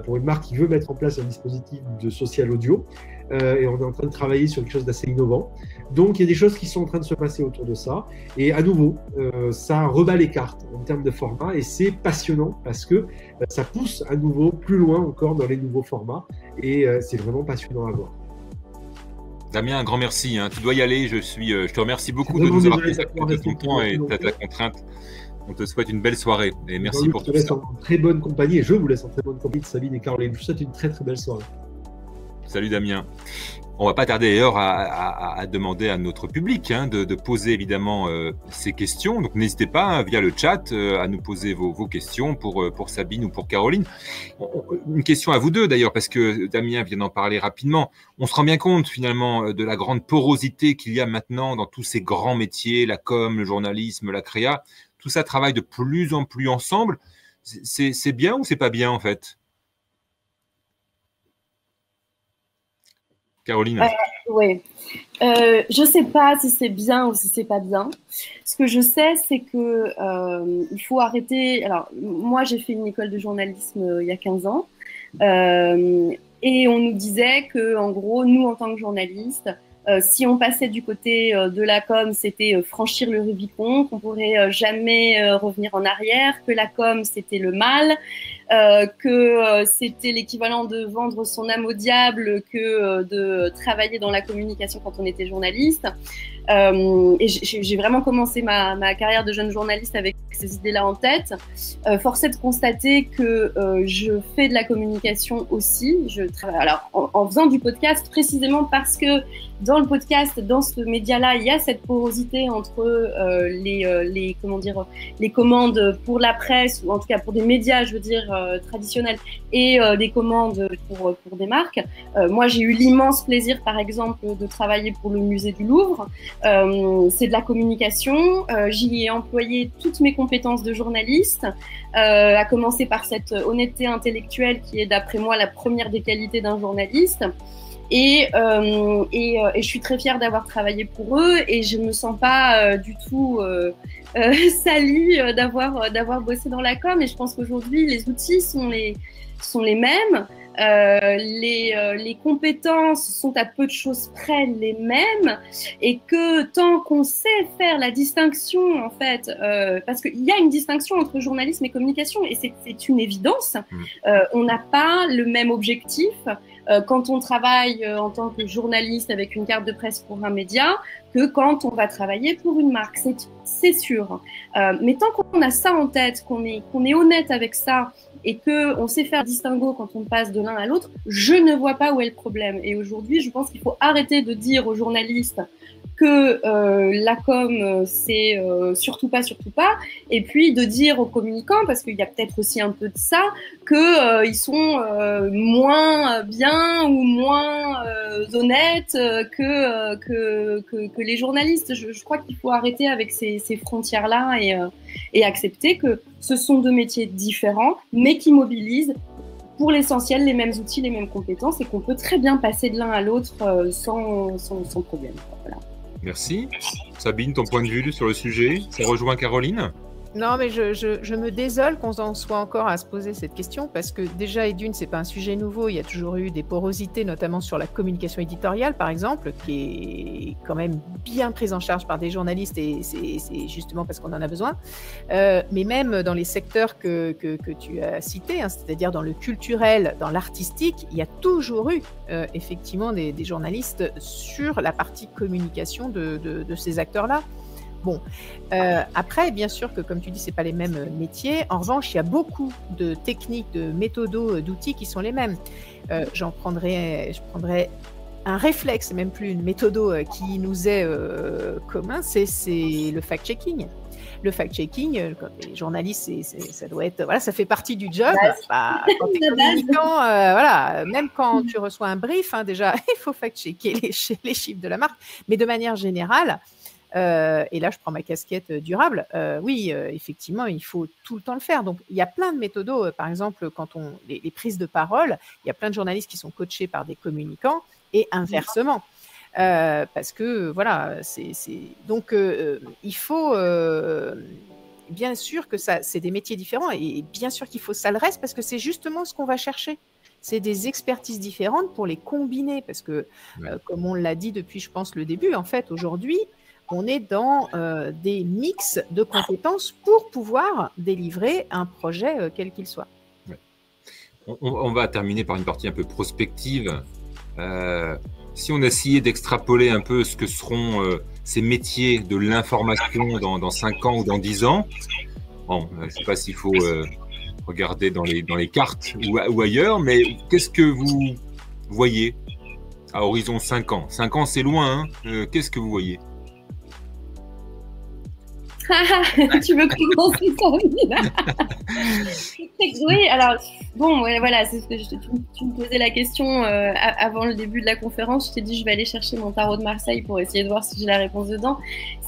pour une marque qui veut mettre en place un dispositif de social audio. Et on est en train de travailler sur quelque chose d'assez innovant. Donc, il y a des choses qui sont en train de se passer autour de ça. Et à nouveau, ça rebat les cartes en termes de format et c'est passionnant parce que ça pousse à nouveau plus loin encore dans les nouveaux formats et c'est vraiment passionnant à voir. Damien, un grand merci. Hein. Tu dois y aller. Je te remercie beaucoup de nous avoir pris ton temps et ta contrainte. On te souhaite une belle soirée et merci pour tout ça. Je te laisse en très bonne compagnie et je vous laisse en très bonne compagnie de Sabine et Caroline. Je vous souhaite une très très belle soirée. Salut Damien. On va pas tarder d'ailleurs à demander à notre public de poser évidemment ces questions. Donc n'hésitez pas via le chat à nous poser vos questions pour Sabine ou pour Caroline. Une question à vous deux d'ailleurs parce que Damien vient d'en parler rapidement. On se rend bien compte finalement de la grande porosité qu'il y a maintenant dans tous ces grands métiers, la com, le journalisme, la créa. Tout ça travaille de plus en plus ensemble. C'est bien ou c'est pas bien en fait ? Caroline. Oui. Je ne sais pas si c'est bien ou si c'est pas bien. Ce que je sais, c'est que il faut arrêter. Alors, moi, j'ai fait une école de journalisme il y a 15 ans. Et on nous disait que, en gros, nous, en tant que journalistes, si on passait du côté de la com, c'était franchir le Rubicon, qu'on pourrait jamais revenir en arrière, que la com, c'était le mal, que c'était l'équivalent de vendre son âme au diable que de travailler dans la communication quand on était journaliste. Et j'ai vraiment commencé ma carrière de jeune journaliste avec ces idées-là en tête. Force est de constater que je fais de la communication aussi. Je travaille alors en faisant du podcast précisément parce que dans le podcast, dans ce média-là, il y a cette porosité entre les commandes pour la presse ou en tout cas pour des médias, je veux dire traditionnels, et des commandes pour des marques. Moi, j'ai eu l'immense plaisir, par exemple, de travailler pour le musée du Louvre. c'est de la communication. J'y ai employé toutes mes compétences de journaliste, à commencer par cette honnêteté intellectuelle qui est d'après moi la première des qualités d'un journaliste. Et je suis très fière d'avoir travaillé pour eux et je ne me sens pas du tout salie d'avoir bossé dans la com. Et je pense qu'aujourd'hui, les outils sont les mêmes. Les compétences sont à peu de choses près les mêmes et que tant qu'on sait faire la distinction en fait, parce qu'il y a une distinction entre journalisme et communication et c'est une évidence, on n'a pas le même objectif quand on travaille en tant que journaliste avec une carte de presse pour un média que quand on va travailler pour une marque, c'est sûr. Mais tant qu'on a ça en tête, qu'on est honnête avec ça et qu'on sait faire distinguo quand on passe de l'un à l'autre, je ne vois pas où est le problème. Et aujourd'hui, je pense qu'il faut arrêter de dire aux journalistes que la com, c'est surtout pas, et puis de dire aux communicants, parce qu'il y a peut-être aussi un peu de ça, que ils sont moins bien ou moins honnêtes que les journalistes. Je crois qu'il faut arrêter avec ces frontières-là et accepter que ce sont deux métiers différents, mais qui mobilisent pour l'essentiel les mêmes outils, les mêmes compétences, et qu'on peut très bien passer de l'un à l'autre sans problème. Voilà. Merci. Sabine, ton point de vue sur le sujet, ça rejoint Caroline? Non, mais je me désole qu'on en soit encore à se poser cette question parce que déjà, et d'une, c'est pas un sujet nouveau. Il y a toujours eu des porosités, notamment sur la communication éditoriale, par exemple, qui est quand même bien prise en charge par des journalistes et c'est justement parce qu'on en a besoin. Mais même dans les secteurs que tu as cités, hein, c'est-à-dire dans le culturel, dans l'artistique, il y a toujours eu effectivement des journalistes sur la partie communication de ces acteurs-là. Bon, après, bien sûr que, comme tu dis, c'est pas les mêmes métiers. En revanche, il y a beaucoup de techniques, de méthodos, d'outils qui sont les mêmes. Je prendrais un réflexe, même plus une méthodo qui nous est commun, c'est le fact-checking. Le fact-checking, quand les journalistes, ça doit être, voilà, ça fait partie du job. Quand tu es communicant, voilà, même quand tu reçois un brief, hein, déjà, il faut fact-checker les chiffres de la marque. Mais de manière générale, et là, je prends ma casquette durable. Oui, effectivement, il faut tout le temps le faire. Donc, il y a plein de méthodos. Par exemple, quand les prises de parole, il y a plein de journalistes qui sont coachés par des communicants et inversement. Parce que, voilà, donc, il faut bien sûr que c'est des métiers différents et bien sûr qu'il faut ça le reste parce que c'est justement ce qu'on va chercher. C'est des expertises différentes pour les combiner parce que, comme on l'a dit depuis, je pense, le début, en fait, aujourd'hui, on est dans des mix de compétences pour pouvoir délivrer un projet quel qu'il soit. Ouais. On va terminer par une partie un peu prospective. Si on essayait d'extrapoler un peu ce que seront ces métiers de l'information dans 5 ans ou dans 10 ans, bon, je ne sais pas s'il faut regarder dans les cartes ou ailleurs, mais qu'est-ce que vous voyez à horizon 5 ans? 5 ans, c'est loin, hein. Qu'est-ce que vous voyez? Tu veux commencer, Sabine? Oui, alors, bon, ouais, voilà, c'est ce que tu me posais la question avant le début de la conférence. Je t'ai dit, je vais aller chercher mon tarot de Marseille pour essayer de voir si j'ai la réponse dedans.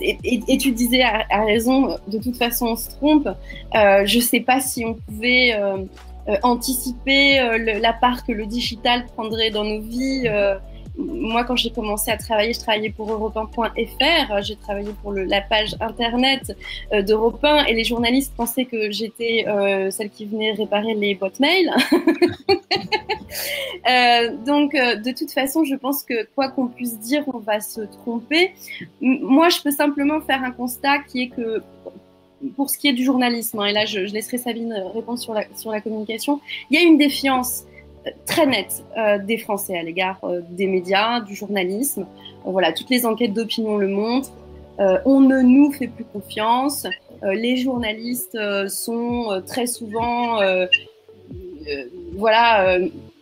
Et tu disais, à raison, de toute façon, on se trompe. Je ne sais pas si on pouvait anticiper la part que le digital prendrait dans nos vies. Moi, quand j'ai commencé à travailler, je travaillais pour Europe1.fr. J'ai travaillé pour la page internet d'Europe1 et les journalistes pensaient que j'étais celle qui venait réparer les boîtes mail. Donc, de toute façon, je pense que quoi qu'on puisse dire, on va se tromper. Moi, je peux simplement faire un constat qui est que pour ce qui est du journalisme, hein, et là, je laisserai Sabine répondre sur la communication, il y a une défiance très nette des Français à l'égard des médias, du journalisme. Voilà, toutes les enquêtes d'opinion le montrent. On ne nous fait plus confiance. Les journalistes sont très souvent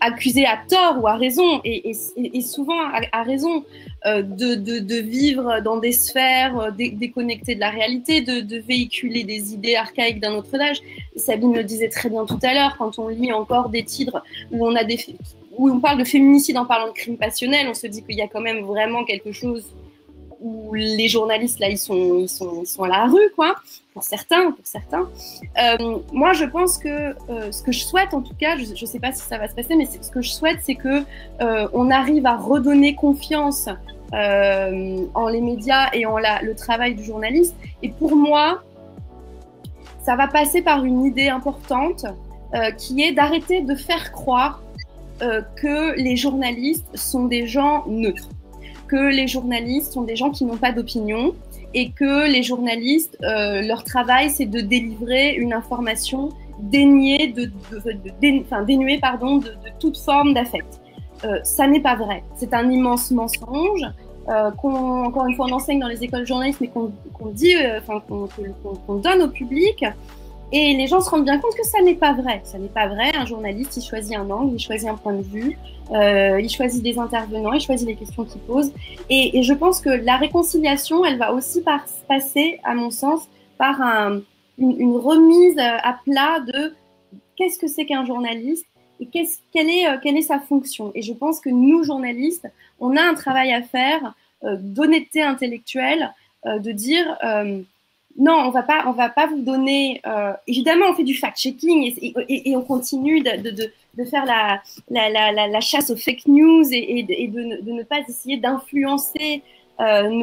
accusés à tort ou à raison, et souvent à raison, de vivre dans des sphères déconnectées de la réalité, de véhiculer des idées archaïques d'un autre âge. Sabine le disait très bien tout à l'heure, quand on lit encore des titres où on parle de féminicide en parlant de crime passionnel, on se dit qu'il y a quand même vraiment quelque chose où les journalistes, là, ils sont à la rue, quoi, pour certains. Moi, je pense que ce que je souhaite, en tout cas, je ne sais pas si ça va se passer, mais ce que je souhaite, c'est que on arrive à redonner confiance en les médias et en le travail du journaliste. Et pour moi, ça va passer par une idée importante qui est d'arrêter de faire croire que les journalistes sont des gens neutres, que les journalistes sont des gens qui n'ont pas d'opinion et que les journalistes, leur travail, c'est de délivrer une information dénuée de toute forme d'affect. Ça n'est pas vrai. C'est un immense mensonge encore une fois, on enseigne dans les écoles de journalisme, mais qu'on donne au public. Et les gens se rendent bien compte que ça n'est pas vrai. Ça n'est pas vrai. Un journaliste, il choisit un angle, il choisit un point de vue, il choisit des intervenants, il choisit les questions qu'il pose. Et je pense que la réconciliation, elle va aussi passer, à mon sens, par une remise à plat de qu'est-ce que c'est qu'un journaliste et quelle est sa fonction. Et je pense que nous, journalistes, on a un travail à faire d'honnêteté intellectuelle, de dire... non, on va pas vous donner. Évidemment, on fait du fact-checking et on continue de faire la chasse aux fake news et de ne pas essayer d'influencer les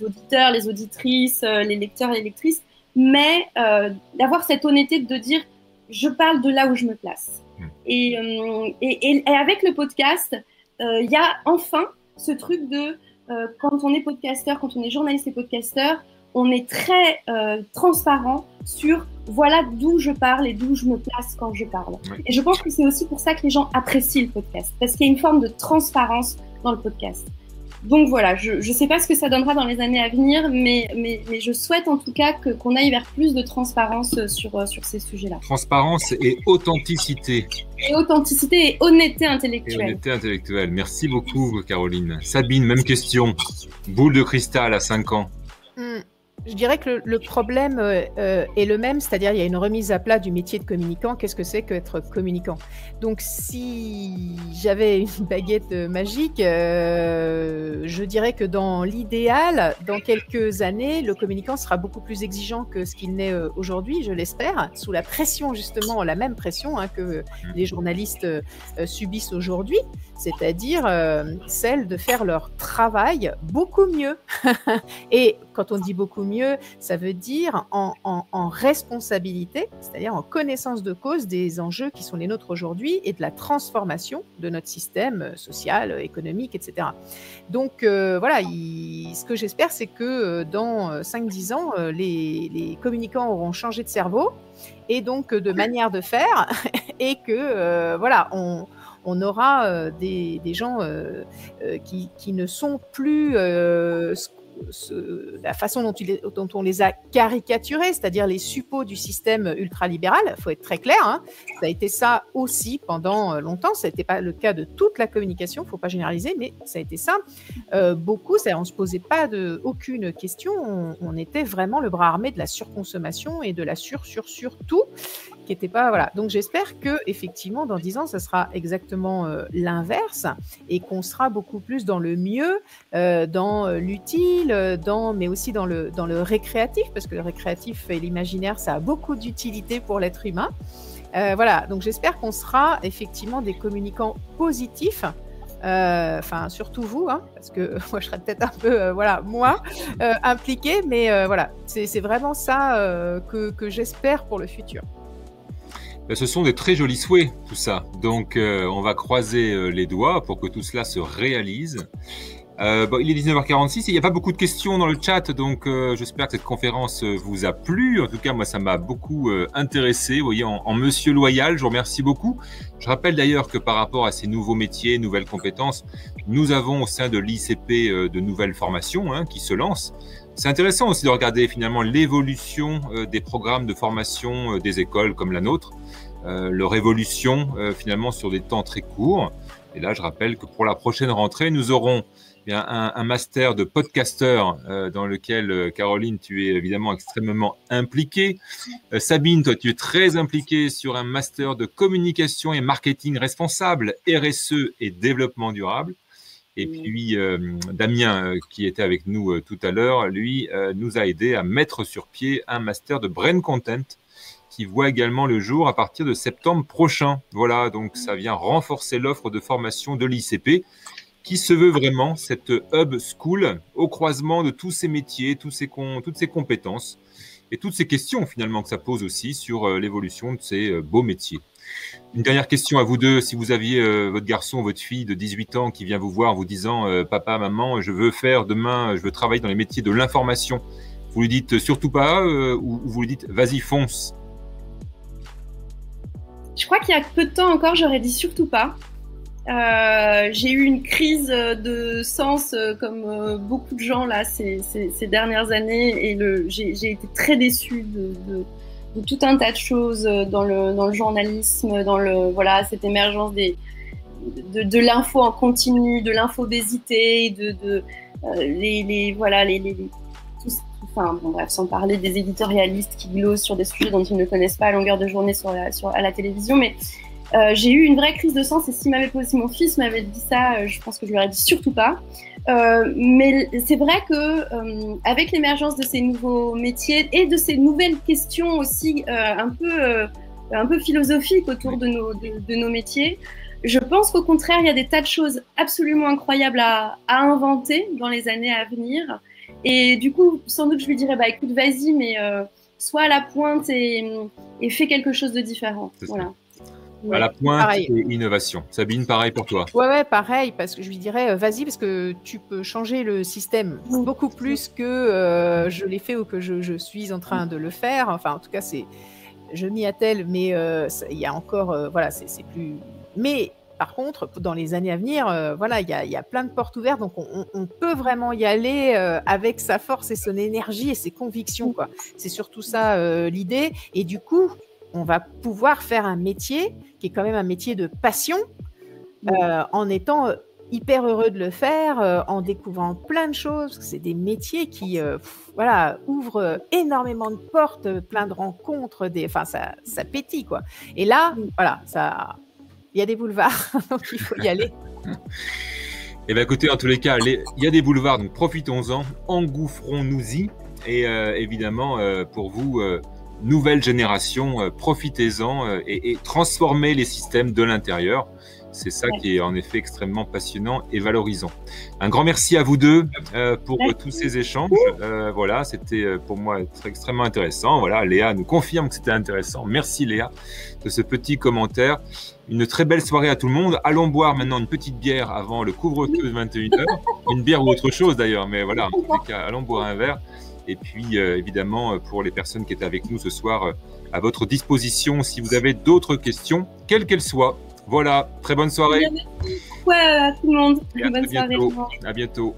auditeurs, les auditrices, les lecteurs et les lectrices, mais d'avoir cette honnêteté de dire je parle de là où je me place. Et avec le podcast, il y a enfin ce truc de quand on est podcasteur, quand on est journaliste et podcasteur, on est très transparent sur voilà d'où je parle et d'où je me place quand je parle. Oui. Et je pense que c'est aussi pour ça que les gens apprécient le podcast, parce qu'il y a une forme de transparence dans le podcast. Donc voilà, je ne sais pas ce que ça donnera dans les années à venir, mais je souhaite en tout cas qu'on aille vers plus de transparence sur ces sujets-là. Transparence et authenticité. Et authenticité et honnêteté intellectuelle. Et honnêteté intellectuelle. Merci beaucoup, Caroline. Sabine, même question. Boule de cristal à 5 ans. Je dirais que le problème est le même, c'est-à-dire il y a une remise à plat du métier de communicant. Qu'est-ce que c'est qu'être communicant? Donc si j'avais une baguette magique, je dirais que dans l'idéal, dans quelques années, le communicant sera beaucoup plus exigeant que ce qu'il n'est aujourd'hui, je l'espère, sous la pression justement, la même pression que les journalistes subissent aujourd'hui, c'est-à-dire celle de faire leur travail beaucoup mieux. Et quand on dit beaucoup mieux, ça veut dire en responsabilité, c'est-à-dire en connaissance de cause des enjeux qui sont les nôtres aujourd'hui et de la transformation de notre système social, économique, etc. Donc voilà, ce que j'espère, c'est que dans 5-10 ans, les communicants auront changé de cerveau et donc de manière de faire et que voilà, on aura des gens qui ne sont plus la façon dont on les a caricaturés, c'est-à-dire les suppôts du système ultralibéral. Il faut être très clair, ça a été ça aussi pendant longtemps. Ça n'était pas le cas de toute la communication, il ne faut pas généraliser, mais ça a été ça. Beaucoup, on ne se posait pas aucune question, on était vraiment le bras armé de la surconsommation et de la sur tout, qui n'était pas... Voilà. Donc j'espère qu'effectivement, dans 10 ans, ça sera exactement l'inverse et qu'on sera beaucoup plus dans le mieux, dans l'utile, mais aussi dans le récréatif, parce que le récréatif et l'imaginaire, ça a beaucoup d'utilité pour l'être humain. Voilà, donc j'espère qu'on sera effectivement des communicants positifs, enfin surtout vous, parce que moi je serais peut-être un peu moins impliquée, mais voilà, c'est vraiment ça que j'espère pour le futur. Ce sont des très jolis souhaits, tout ça. Donc, on va croiser les doigts pour que tout cela se réalise. Il est 19h46 et il n'y a pas beaucoup de questions dans le chat, donc j'espère que cette conférence vous a plu. En tout cas, moi, ça m'a beaucoup intéressé. Vous voyez, en monsieur loyal, je vous remercie beaucoup. Je rappelle d'ailleurs que par rapport à ces nouveaux métiers, nouvelles compétences, nous avons au sein de l'ICP de nouvelles formations qui se lancent. C'est intéressant aussi de regarder finalement l'évolution des programmes de formation des écoles comme la nôtre, leur évolution finalement sur des temps très courts. Et là, je rappelle que pour la prochaine rentrée, nous aurons un master de podcasteur dans lequel, Caroline, tu es évidemment extrêmement impliquée. Sabine, toi, tu es très impliquée sur un master de communication et marketing responsable, RSE et développement durable. Et puis, Damien, qui était avec nous tout à l'heure, lui, nous a aidé à mettre sur pied un master de Brain Content qui voit également le jour à partir de septembre prochain. Voilà, donc ça vient renforcer l'offre de formation de l'ICP qui se veut vraiment cette hub school au croisement de tous ces métiers, toutes ces compétences et toutes ces questions finalement que ça pose aussi sur l'évolution de ces beaux métiers. Une dernière question à vous deux. Si vous aviez votre garçon, votre fille de 18 ans qui vient vous voir en vous disant « Papa, maman, je veux faire demain, je veux travailler dans les métiers de l'information », vous lui dites « Surtout pas » ou vous lui dites « Vas-y, fonce ». Je crois qu'il y a peu de temps encore, j'aurais dit « Surtout pas ». J'ai eu une crise de sens comme beaucoup de gens là ces dernières années et j'ai été très déçue de tout un tas de choses dans le journalisme, dans cette émergence de l'info en continu, de l'infobésité, sans parler des éditorialistes qui glosent sur des sujets dont ils ne connaissent pas à longueur de journée à la télévision, mais j'ai eu une vraie crise de sens et si mon fils m'avait dit ça, je pense que je lui aurais dit surtout pas. Mais c'est vrai que avec l'émergence de ces nouveaux métiers et de ces nouvelles questions aussi un peu philosophiques autour de nos métiers, je pense qu'au contraire, il y a des tas de choses absolument incroyables à inventer dans les années à venir. Et du coup, sans doute, je lui dirais, écoute, vas-y, mais sois à la pointe et fais quelque chose de différent. Voilà. À la pointe et innovation. Sabine, pareil pour toi. Ouais, pareil, parce que je lui dirais, vas-y, parce que tu peux changer le système beaucoup plus que je l'ai fait ou que je suis en train de le faire. Enfin, en tout cas, je m'y attelle, mais il y a encore, c'est plus. Mais par contre, dans les années à venir, il y a plein de portes ouvertes, donc on peut vraiment y aller avec sa force et son énergie et ses convictions, quoi. C'est surtout ça l'idée. Et du coup, on va pouvoir faire un métier qui est quand même un métier de passion, en étant hyper heureux de le faire, en découvrant plein de choses, parce que c'est des métiers qui ouvrent énormément de portes, plein de rencontres, ça pétille, quoi. Et là, il y a des boulevards, donc il faut y aller. Eh bien, écoutez, en tous les cas, il y a des boulevards, donc profitons-en, engouffrons-nous-y. Et évidemment, pour vous, nouvelle génération, profitez-en et transformez les systèmes de l'intérieur. C'est ça qui est en effet extrêmement passionnant et valorisant. Un grand merci à vous deux pour tous ces échanges. C'était pour moi extrêmement intéressant. Voilà, Léa nous confirme que c'était intéressant. Merci Léa de ce petit commentaire. Une très belle soirée à tout le monde. Allons boire maintenant une petite bière avant le couvre-feu de 21h. Une bière ou autre chose d'ailleurs, mais voilà, en tous les cas, allons boire un verre. Et puis, évidemment, pour les personnes qui étaient avec nous ce soir, à votre disposition, si vous avez d'autres questions, quelles qu'elles soient. Voilà, très bonne soirée. Merci à tout le monde. Bonne soirée. À bientôt.